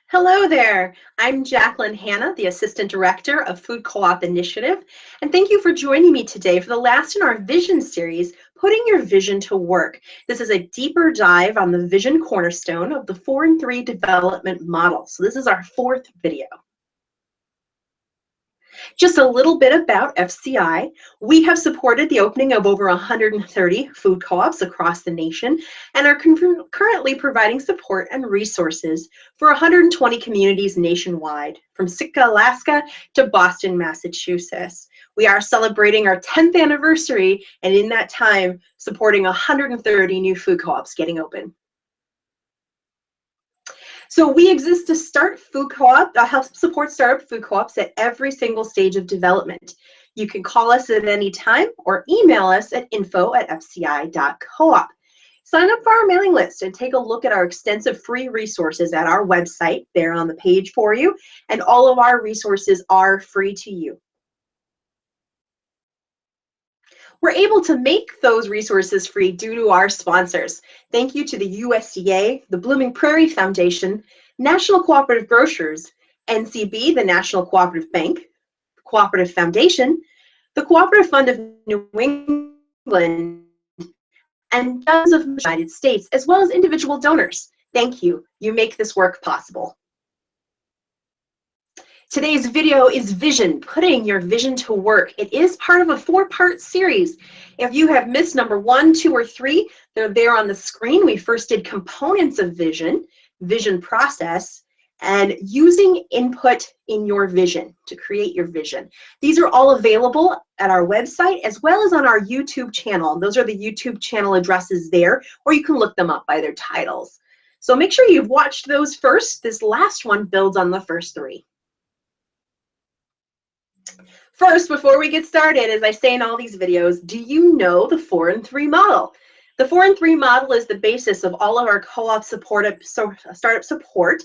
Hello there. I'm Jacqueline Hanna, the Assistant Director of Food Co-op Initiative, and thank you for joining me today for the last in our Vision series, Putting Your Vision to Work. This is a deeper dive on the vision cornerstone of the 4 and 3 development model. So this is our 4th video. Just a little bit about FCI. We have supported the opening of over 130 food co-ops across the nation and are currently providing support and resources for 120 communities nationwide, from Sitka, Alaska to Boston, Massachusetts. We are celebrating our 10th anniversary, and in that time, supporting 130 new food co-ops getting open. So we exist to start food co-op, help support startup food co-ops at every single stage of development. You can call us at any time or email us at info@fci.coop. Sign up for our mailing list and take a look at our extensive free resources at our website. They're on the page for you, and all of our resources are free to you. We're able to make those resources free due to our sponsors. Thank you to the USDA, the Blooming Prairie Foundation, National Cooperative Grocers, NCB, the National Cooperative Bank, Cooperative Foundation, the Cooperative Fund of New England, and dozens of the United States, as well as individual donors. Thank you. You make this work possible. Today's video is Vision, putting your vision to work. It is part of a 4-part series. If you have missed number 1, 2, or 3, they're there on the screen. We first did components of vision, vision process, and using input in your vision to create your vision. These are all available at our website as well as on our YouTube channel. Those are the YouTube channel addresses there, or you can look them up by their titles. So make sure you've watched those first. This last one builds on the first 3. First, before we get started, as I say in all these videos, do you know the 4 and 3 model? The 4 and 3 model is the basis of all of our co-op startup support,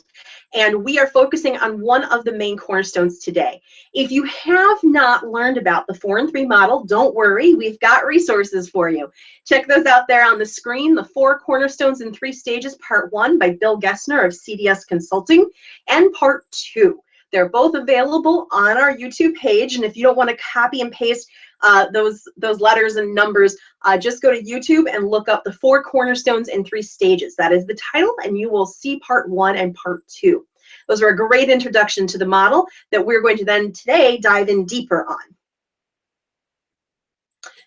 and we are focusing on one of the main cornerstones today. If you have not learned about the 4 and 3 model, don't worry, we've got resources for you. Check those out there on the screen, the 4 cornerstones in 3 stages, part 1 by Bill Gessner of CDS Consulting, and part 2. They're both available on our YouTube page, and if you don't want to copy and paste those letters and numbers, just go to YouTube and look up the 4 cornerstones in 3 stages. That is the title, and you will see part 1 and part 2. Those are a great introduction to the model that we're going to then today dive in deeper on.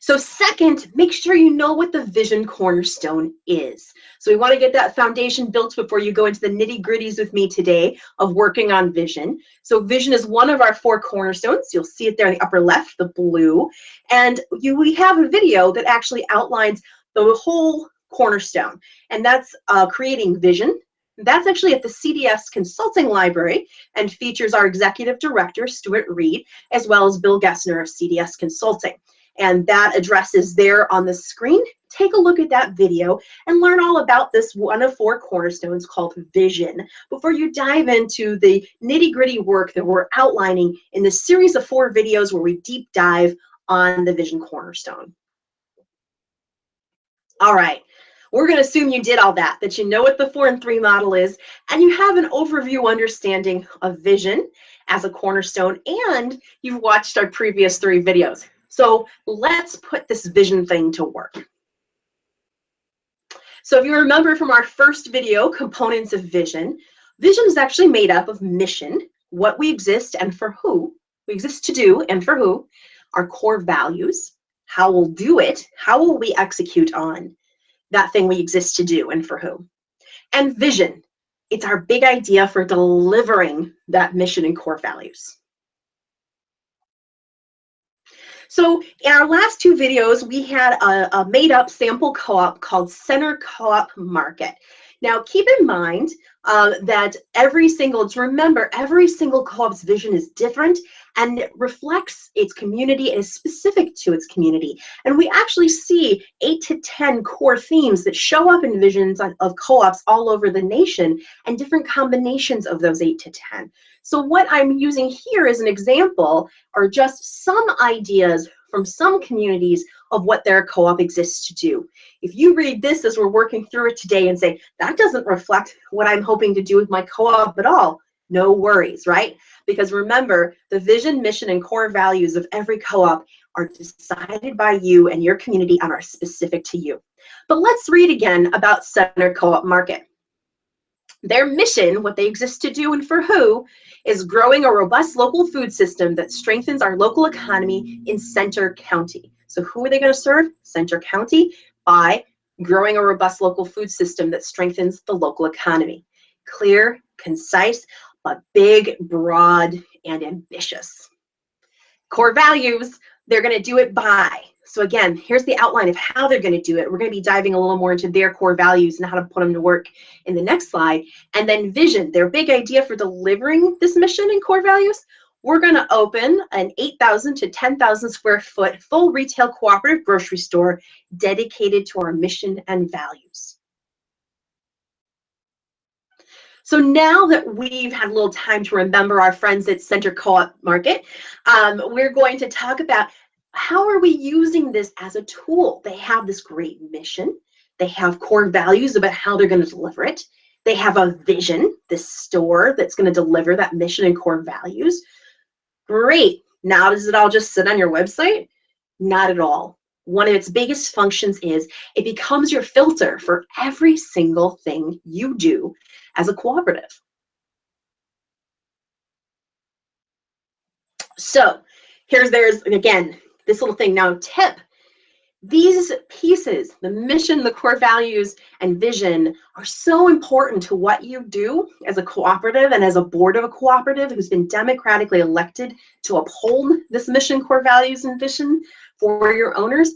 So second, make sure you know what the vision cornerstone is. So we want to get that foundation built before you go into the nitty-gritties with me today of working on vision. So vision is one of our 4 cornerstones. You'll see it there in the upper left, the blue. And we have a video that actually outlines the whole cornerstone, and that's creating vision. That's actually at the CDS Consulting Library and features our Executive Director, Stuart Reed, as well as Bill Gessner of CDS Consulting. And that address is there on the screen. Take a look at that video and learn all about this one of 4 cornerstones called vision before you dive into the nitty-gritty work that we're outlining in this series of 4 videos where we deep dive on the vision cornerstone. All right, we're going to assume you did all that you know what the 4 and 3 model is, and you have an overview understanding of vision as a cornerstone, and you've watched our previous 3 videos. So let's put this vision thing to work. So if you remember from our first video, components of vision, vision is actually made up of mission, what we exist and for who, we exist to do and for who, our core values, how we'll do it, how will we execute on that thing we exist to do and for who, and vision, it's our big idea for delivering that mission and core values. So in our last 2 videos, we had a made-up sample co-op called Center Co-op Market. Now, keep in mind that every single co-op's vision is different and it reflects its community and is specific to its community. And we actually see 8 to 10 core themes that show up in visions of co-ops all over the nation and different combinations of those 8 to 10. So what I'm using here as an example are just some ideas from some communities of what their co-op exists to do. If you read this as we're working through it today and say, that doesn't reflect what I'm hoping to do with my co-op at all, no worries, right? Because remember, the vision, mission, and core values of every co-op are decided by you and your community and are specific to you. But let's read again about Center Co-op Market. Their mission, what they exist to do and for who, is growing a robust local food system that strengthens our local economy in Center County. So who are they going to serve? Center County, by growing a robust local food system that strengthens the local economy. Clear, concise, but big, broad, and ambitious. Core values, they're going to do it by. So again, here's the outline of how they're going to do it. We're going to be diving a little more into their core values and how to put them to work in the next slide. And then vision, their big idea for delivering this mission and core values. We're going to open an 8,000 to 10,000 square foot full retail cooperative grocery store dedicated to our mission and values. So now that we've had a little time to remember our friends at Center Co-op Market, we're going to talk about how are we using this as a tool. They have this great mission. They have core values about how they're going to deliver it. They have a vision, this store that's going to deliver that mission and core values. Great. Now does it all just sit on your website? Not at all. One of its biggest functions is it becomes your filter for every single thing you do as a cooperative. So there's again, this little thing now, tip. These pieces, the mission, the core values, and vision are so important to what you do as a cooperative and as a board of a cooperative who's been democratically elected to uphold this mission, core values, and vision for your owners.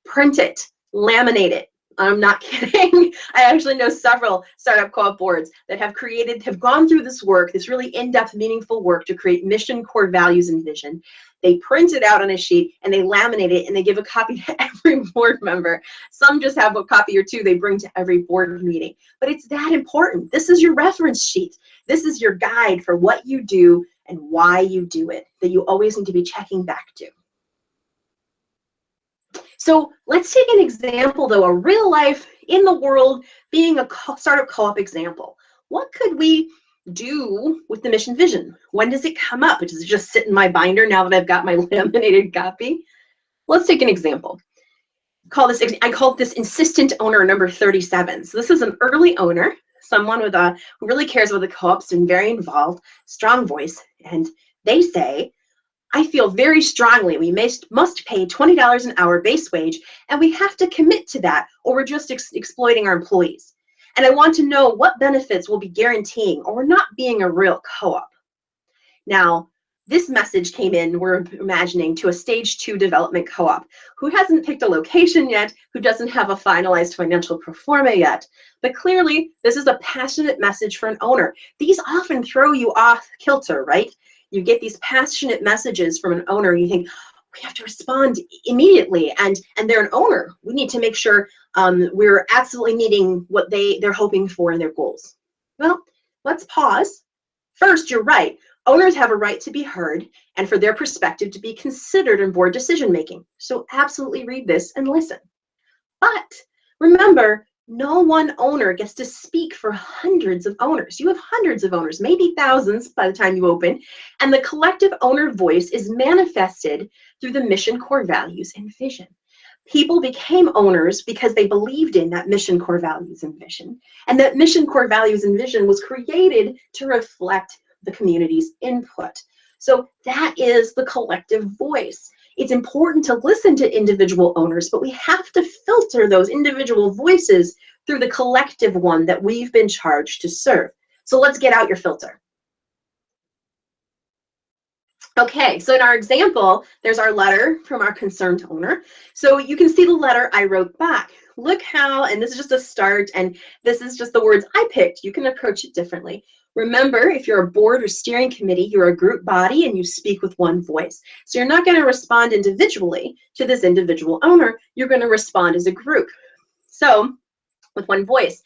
Print it, laminate it. I'm not kidding. I actually know several startup co-op boards that have gone through this work, this really in-depth, meaningful work to create mission, core values, and vision. They print it out on a sheet and they laminate it and they give a copy to every board member. Some just have a copy or two they bring to every board meeting. But it's that important. This is your reference sheet. This is your guide for what you do and why you do it, that you always need to be checking back to. So let's take an example, though, a real life in the world being a startup co-op example. What could we do with the mission vision? When does it come up? Does it just sit in my binder now that I've got my laminated copy? Let's take an example. I call this insistent owner number 37. So this is an early owner, someone with who really cares about the co-ops and very involved, strong voice, and they say, I feel very strongly we must pay $20 an hour base wage, and we have to commit to that, or we're just exploiting our employees. And I want to know what benefits we'll be guaranteeing, or we're not being a real co-op. Now, this message came in, we're imagining, to a stage 2 development co-op who hasn't picked a location yet, who doesn't have a finalized financial pro forma yet. But clearly, this is a passionate message for an owner. These often throw you off kilter, right? You get these passionate messages from an owner, you think, we have to respond immediately, and they're an owner. We need to make sure we're absolutely meeting what they're hoping for in their goals. Well, let's pause. First, you're right. Owners have a right to be heard and for their perspective to be considered in board decision making. So absolutely read this and listen. But remember, no one owner gets to speak for hundreds of owners. You have hundreds of owners, maybe thousands by the time you open, and the collective owner voice is manifested through the mission, core values, and vision. People became owners because they believed in that mission, core values, and vision. And that mission, core values, and vision was created to reflect the community's input. So that is the collective voice. It's important to listen to individual owners, but we have to filter those individual voices through the collective one that we've been charged to serve. So let's get out your filter. Okay, so in our example, there's our letter from our concerned owner. So you can see the letter I wrote back. Look how, and this is just a start, and this is just the words I picked. You can approach it differently. Remember, if you're a board or steering committee, you're a group body and you speak with one voice. So you're not going to respond individually to this individual owner. You're going to respond as a group. So with one voice,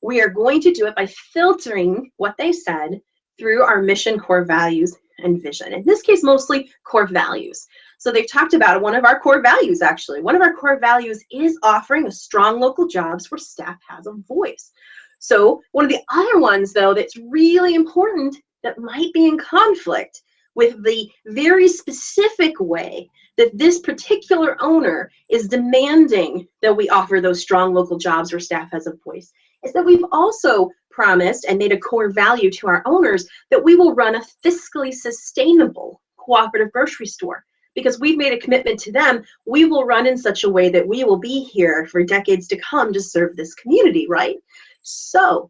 we are going to do it by filtering what they said through our mission, core values, and vision. In this case, mostly core values. So they've talked about one of our core values, actually. One of our core values is offering a strong local jobs where staff has a voice. So one of the other ones, though, that's really important that might be in conflict with the very specific way that this particular owner is demanding that we offer those strong local jobs where staff has a voice, is that we've also promised and made a core value to our owners that we will run a fiscally sustainable cooperative grocery store. Because we've made a commitment to them, we will run in such a way that we will be here for decades to come to serve this community, right? So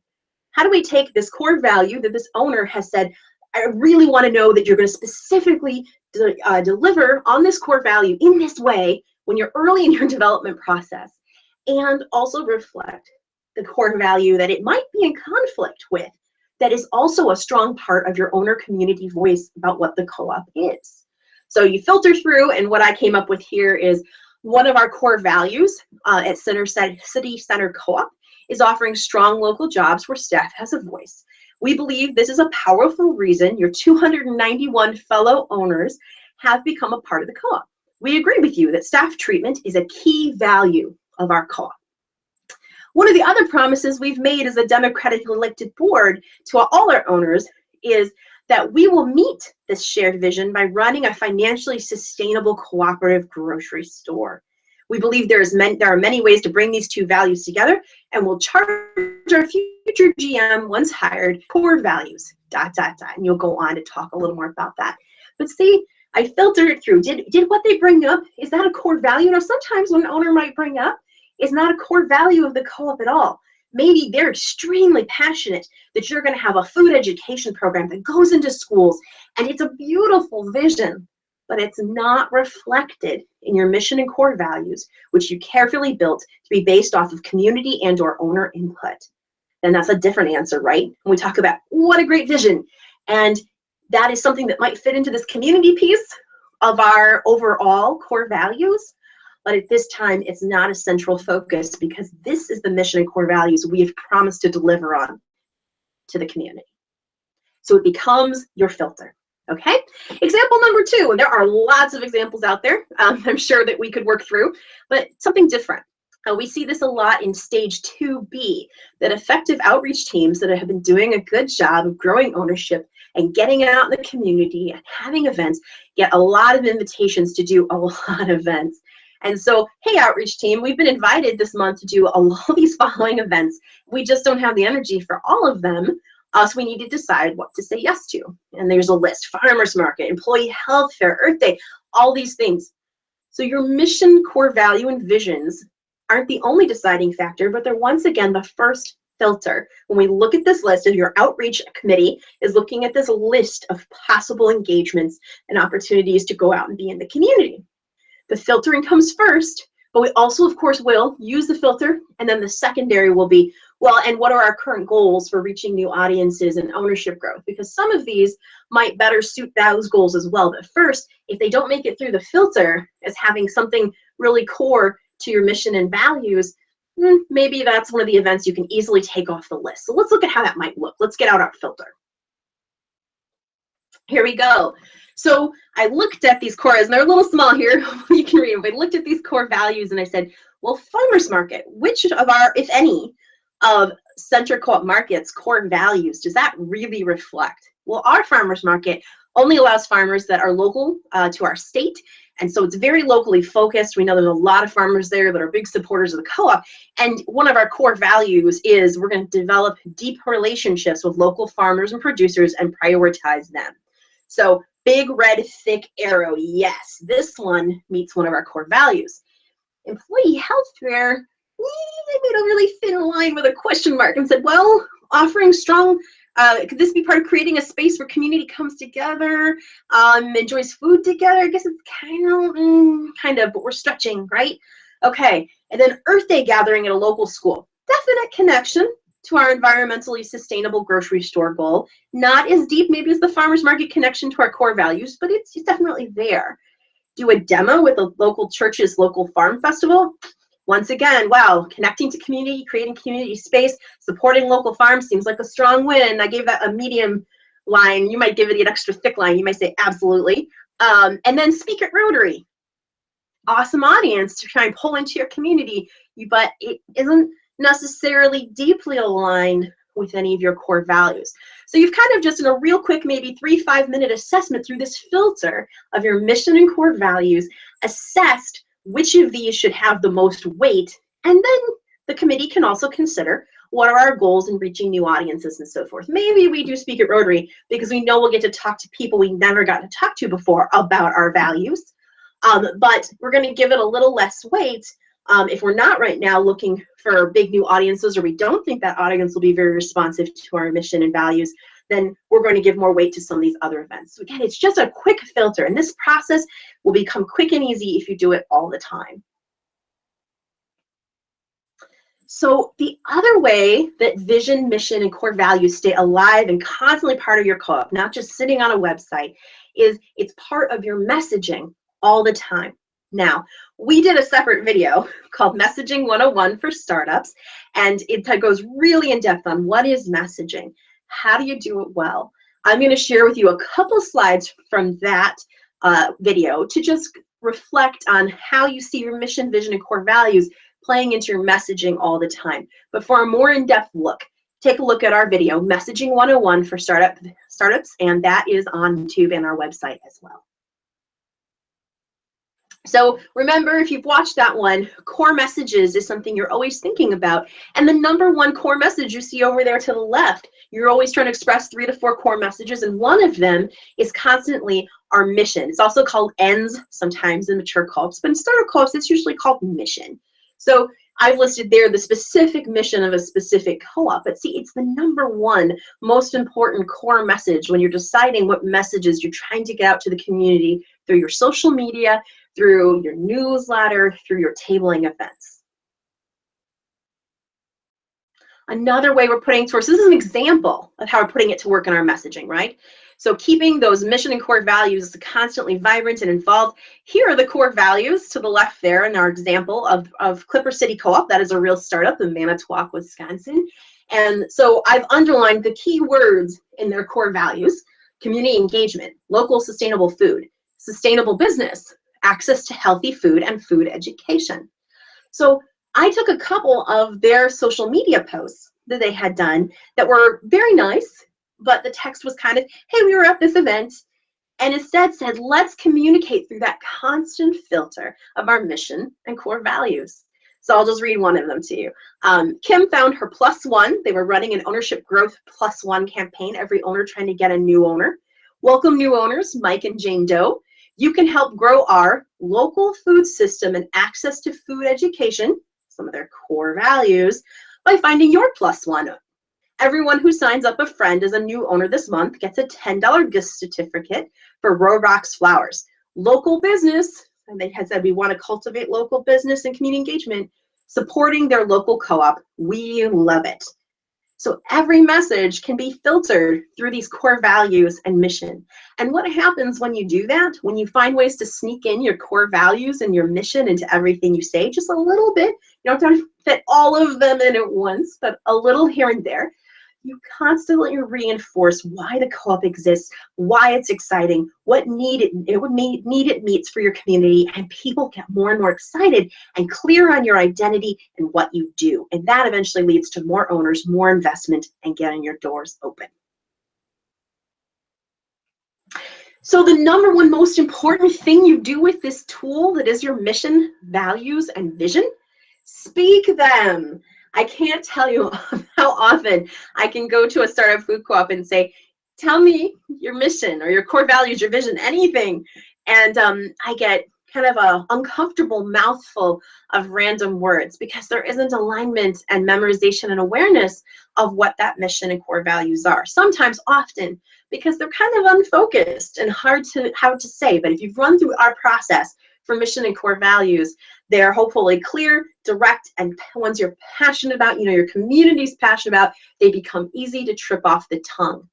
how do we take this core value that this owner has said, I really want to know that you're going to specifically deliver on this core value in this way when you're early in your development process, and also reflect the core value that it might be in conflict with, that is also a strong part of your owner community voice about what the co-op is. So you filter through, and what I came up with here is one of our core values at City Center Co-op is offering strong local jobs where staff has a voice. We believe this is a powerful reason your 291 fellow owners have become a part of the co-op. We agree with you that staff treatment is a key value of our co-op. One of the other promises we've made as a democratically elected board to all our owners is that we will meet this shared vision by running a financially sustainable cooperative grocery store. We believe there are many ways to bring these two values together, and we'll charge our future GM, once hired, core values, ... And you'll go on to talk a little more about that. But see, I filtered it through. Did what they bring up, is that a core value? Now, sometimes what an owner might bring up is not a core value of the co-op at all. Maybe they're extremely passionate that you're going to have a food education program that goes into schools, and it's a beautiful vision, but it's not reflected in your mission and core values, which you carefully built to be based off of community and or owner input. Then that's a different answer, right? When we talk about what a great vision, and that is something that might fit into this community piece of our overall core values. But at this time, it's not a central focus, because this is the mission and core values we have promised to deliver on to the community. So it becomes your filter, okay? Example number 2, and there are lots of examples out there I'm sure that we could work through, but something different. We see this a lot in stage 2B, that effective outreach teams that have been doing a good job of growing ownership and getting out in the community and having events get a lot of invitations to do a lot of events. And so, hey, outreach team, we've been invited this month to do all these following events. We just don't have the energy for all of them, so we need to decide what to say yes to. And there's a list: farmers market, employee health fair, Earth Day, all these things. So your mission, core value, and visions aren't the only deciding factor, but they're once again the first filter. When we look at this list, if your outreach committee is looking at this list of possible engagements and opportunities to go out and be in the community. The filtering comes first, but we also, of course, will use the filter, and then the secondary will be, well, and what are our current goals for reaching new audiences and ownership growth? Because some of these might better suit those goals as well. But first, if they don't make it through the filter as having something really core to your mission and values, maybe that's one of the events you can easily take off the list. So let's look at how that might look. Let's get out our filter. Here we go. So I looked at these cores, and they're a little small here. You can read them. I looked at these core values, and I said, well, farmers market, which of our, if any, of Center Co-op Market's core values does that really reflect? Well, our farmers market only allows farmers that are local to our state, and so it's very locally focused. We know there's a lot of farmers there that are big supporters of the co-op, and one of our core values is we're going to develop deep relationships with local farmers and producers and prioritize them. So big red thick arrow, yes, this one meets one of our core values. Employee health fair, they made a really thin line with a question mark and said, well, offering strong, could this be part of creating a space where community comes together, enjoys food together? I guess it's kind of, but we're stretching, right? Okay, and then Earth Day gathering at a local school. Definite connection to our environmentally sustainable grocery store goal. Not as deep maybe as the farmers market connection to our core values, but it's definitely there. Do a demo with a local church's local farm festival. Once again, wow, connecting to community, creating community space, supporting local farms seems like a strong win. I gave that a medium line. You might give it an extra thick line. You might say absolutely. And then speak at Rotary. Awesome audience to try and pull into your community, but it isn't necessarily deeply aligned with any of your core values. So you've kind of just in a real quick, maybe 3-5 minute assessment through this filter of your mission and core values, assessed which of these should have the most weight. And then the committee can also consider what are our goals in reaching new audiences and so forth. Maybe we do speak at Rotary because we know we'll get to talk to people we never got to talk to before about our values. But we're going to give it a little less weight if we're not right now looking for big new audiences, or we don't think that audience will be very responsive to our mission and values, then we're going to give more weight to some of these other events. So again, it's just a quick filter, and this process will become quick and easy if you do it all the time. So the other way that vision, mission, and core values stay alive and constantly part of your co-op, not just sitting on a website, is it's part of your messaging all the time. Now, we did a separate video called Messaging 101 for Startups, and it goes really in depth on what is messaging, how do you do it well. I'm going to share with you a couple slides from that video to just reflect on how you see your mission, vision, and core values playing into your messaging all the time. But for a more in-depth look, take a look at our video, Messaging 101 for Startups, and that is on YouTube and our website as well. So remember, if you've watched that one, core messages is something you're always thinking about. And the #1 core message you see over there to the left, you're always trying to express 3 to 4 core messages, and one of them is constantly our mission. It's also called ENDS sometimes in mature co-ops, but in startup co-ops, it's usually called mission. So I've listed there the specific mission of a specific co-op, but see, it's the #1 most important core message when you're deciding what messages you're trying to get out to the community through your social media, through your newsletter, through your tabling events. Another way we're putting source, this is an example of how we're putting it to work in our messaging, right? So keeping those mission and core values constantly vibrant and involved. Here are the core values to the left there in our example of Clipper City Co-op. That is a real startup in Manitowoc, Wisconsin. And so I've underlined the key words in their core values: community engagement, local sustainable food, sustainable business, access to healthy food, and food education. So I took a couple of their social media posts that they had done that were very nice, but the text was kind of, hey, we were at this event, and instead said, let's communicate through that constant filter of our mission and core values. So I'll just read one of them to you. Kim found her +1. They were running an ownership growth +1 campaign, every owner trying to get a new owner. Welcome new owners, Mike and Jane Doe. You can help grow our local food system and access to food education, some of their core values, by finding your +1. Everyone who signs up a friend as a new owner this month gets a $10 gift certificate for Roadrocks Flowers. Local business, and they had said we want to cultivate local business and community engagement, supporting their local co-op. We love it. So every message can be filtered through these core values and mission. And what happens when you do that, when you find ways to sneak in your core values and your mission into everything you say, just a little bit, you don't have to fit all of them in at once, but a little here and there, you constantly reinforce why the co-op exists, why it's exciting, what need it meets for your community, and people get more and more excited and clear on your identity and what you do. And that eventually leads to more owners, more investment, and getting your doors open. So the #1 most important thing you do with this tool that is your mission, values, and vision, speak them. I can't tell you how often I can go to a startup food co-op and say, tell me your mission or your core values, your vision, anything. And I get kind of an uncomfortable mouthful of random words because there isn't alignment and memorization and awareness of what that mission and core values are. Sometimes, often, because they're kind of unfocused and hard to say. But if you've run through our process for mission and core values, they're hopefully clear, direct, and ones you're passionate about, your community's passionate about, they become easy to trip off the tongue.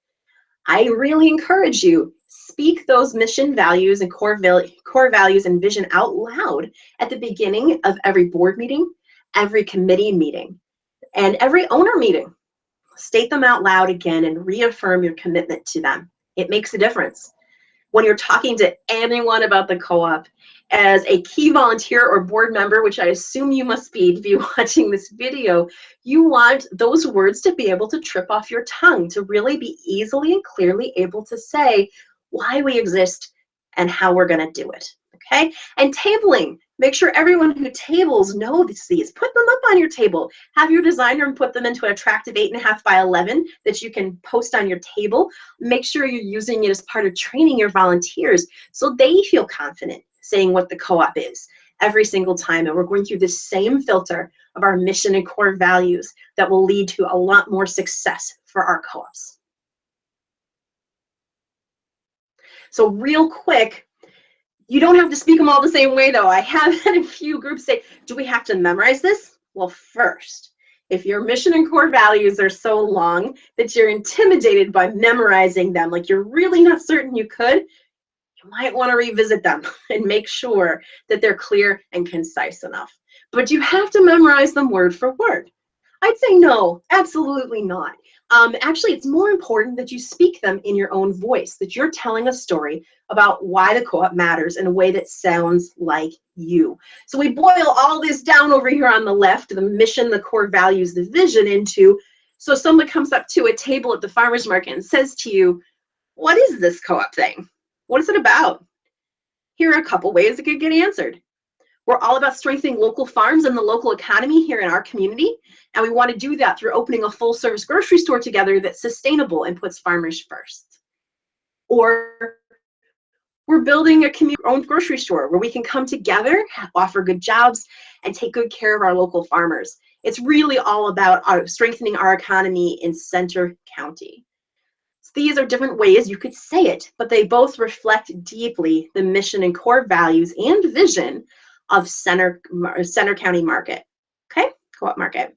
I really encourage you, speak those mission values and core values and vision out loud at the beginning of every board meeting, every committee meeting, and every owner meeting. State them out loud again and reaffirm your commitment to them. It makes a difference. when you're talking to anyone about the co-op, as a key volunteer or board member, which I assume you must be to be watching this video, you want those words to be able to trip off your tongue, to really be easily and clearly able to say why we exist and how we're going to do it. Okay? And tabling. Make sure everyone who tables knows these. Put them up on your table. Have your designer put them into an attractive 8.5 by 11 that you can post on your table. Make sure you're using it as part of training your volunteers so they feel confident saying what the co-op is every single time. And we're going through the same filter of our mission and core values that will lead to a lot more success for our co-ops. So real quick, you don't have to speak them all the same way though. I have had a few groups say, do we have to memorize this? Well, first, if your mission and core values are so long that you're intimidated by memorizing them, like you're really not certain you could, you might want to revisit them and make sure that they're clear and concise enough. But you have to memorize them word for word. I'd say no, absolutely not. Actually, it's more important that you speak them in your own voice, that you're telling a story about why the co-op matters in a way that sounds like you. So we boil all this down over here on the left, the mission, the core values, the vision into, so someone comes up to a table at the farmer's market and says to you, what is this co-op thing? What is it about? Here are a couple ways it could get answered. We're all about strengthening local farms and the local economy here in our community, and we want to do that through opening a full-service grocery store together that's sustainable and puts farmers first. Or we're building a community-owned grocery store where we can come together, offer good jobs, and take good care of our local farmers. It's really all about strengthening our economy in Center County. These are different ways you could say it, but they both reflect deeply the mission and core values and vision of Center County Market, okay? Co-op Market.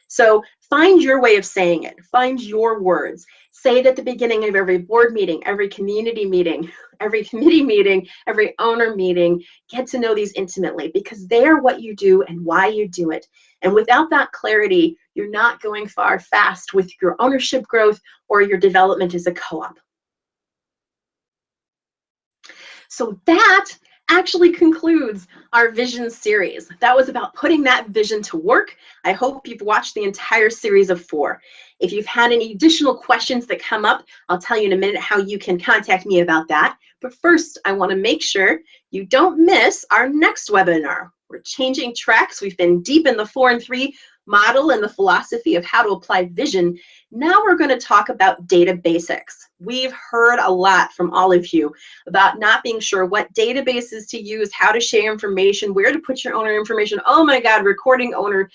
So find your way of saying it. Find your words. Say it at the beginning of every board meeting, every community meeting, every committee meeting, every owner meeting. Get to know these intimately because they are what you do and why you do it. And without that clarity, you're not going far fast with your ownership growth or your development as a co-op. So that actually concludes our vision series. That was about putting that vision to work. I hope you've watched the entire series of 4. If you've had any additional questions that come up, I'll tell you in a minute how you can contact me about that. But first, I want to make sure you don't miss our next webinar. We're changing tracks. We've been deep in the 4 and 3 model and the philosophy of how to apply vision. Now we're going to talk about data basics. We've heard a lot from all of you about not being sure what databases to use, how to share information, where to put your owner information. Oh my God, recording owner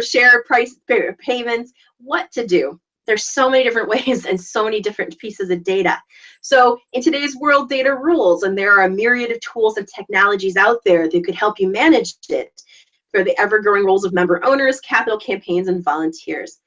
share price payments, what to do. There's so many different ways and so many different pieces of data. So in today's world, data rules, and there are a myriad of tools and technologies out there that could help you manage it for the ever-growing roles of member owners, capital campaigns, and volunteers.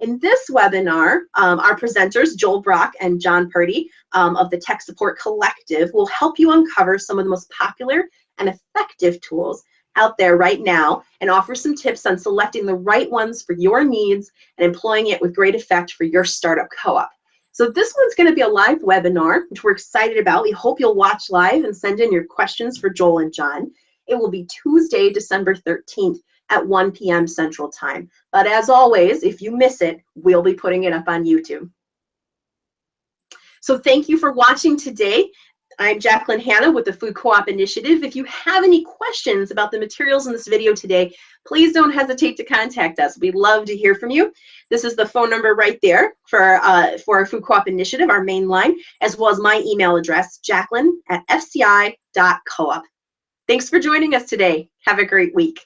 In this webinar, our presenters, Joel Brock and John Purdy of the Tech Support Collective, will help you uncover some of the most popular and effective tools out there right now and offer some tips on selecting the right ones for your needs and employing it with great effect for your startup co-op. So this one's going to be a live webinar, which we're excited about. We hope you'll watch live and send in your questions for Joel and John. It will be Tuesday, December 13th at 1 p.m. Central Time. But as always, if you miss it, we'll be putting it up on YouTube. So thank you for watching today. I'm Jacqueline Hanna with the Food Co-op Initiative. If you have any questions about the materials in this video today, please don't hesitate to contact us. We'd love to hear from you. This is the phone number right there for our Food Co-op Initiative, our main line, as well as my email address, jacqueline@fci.coop. Thanks for joining us today. Have a great week.